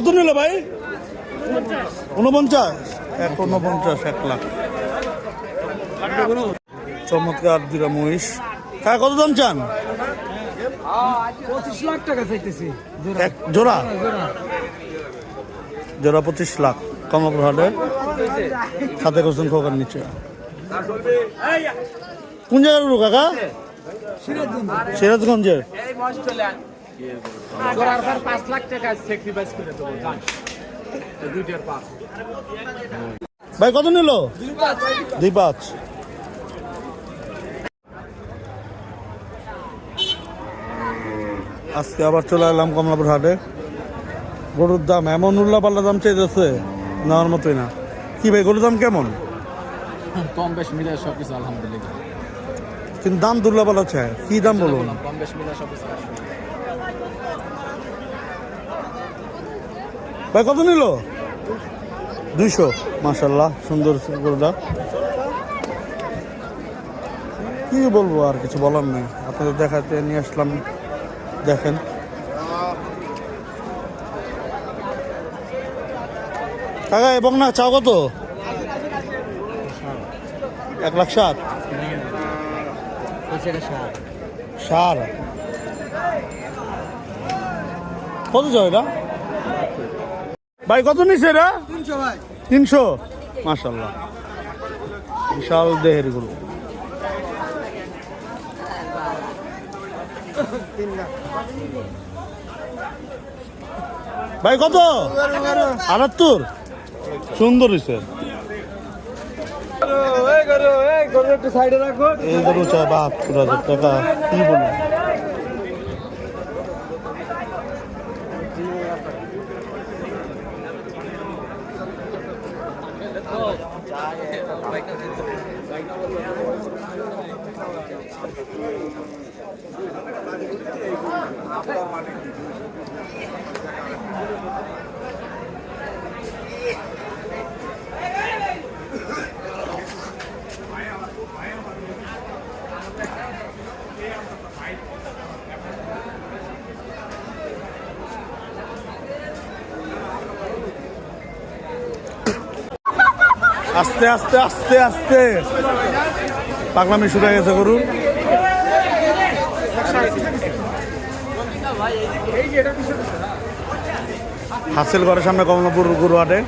কত নিল ভাই? 49, 1 লাখ। চমৎকার দুটা মহিষ। হ্যাঁ, কত দাম চান? 25 লাখ টাকা চাইতেছি জোড়া। জোড়া 25 লাখ। কমলাপুর হাটে সাথে করছেন খোকার নিচে। কোন জায়গার গরু কাকা? সিরাজগঞ্জের। ভাই কত নিল? 2.5। আজকে আবার চলে এলাম কমলাপুর হাটে। গরুর দাম এমন উল্লাপাল্লা দাম চাইতেছে, নেওয়ার মতোই না। কি ভাই, গরুর দাম কেমন? কম বেশ মিলে সবকিছু আলহামদুলিল্লাহ, কিন্তু দাম দুর্লাপাল্লা চায়। কি দাম বলুন? কম বেশ মিলে সবকিছু। ভাই কত নিল? 200। মাশাআল্লাহ, সুন্দর গরুটা। কি বলবো, আর কিছু বলার নেই। আপনাদের দেখাতে নিয়ে আসলাম, দেখেন। কাকা এবং না চাও কত? 1,60,000। সার কত চাও এটা? ভাই কত নিছে এটা? 300। মাশাআল্লাহ, বিশাল দেহের গরু। ভাই কত? 78। সুন্দর হয়েছে। এই গরু চায় 72,000 টাকা। কি বলুন? আস্তে আস্তে আস্তে আস্তে পাগলামি শুরু হয়ে গেছে গরু। হাসিল ঘরের সামনে কমলাপুর গরু হাটে।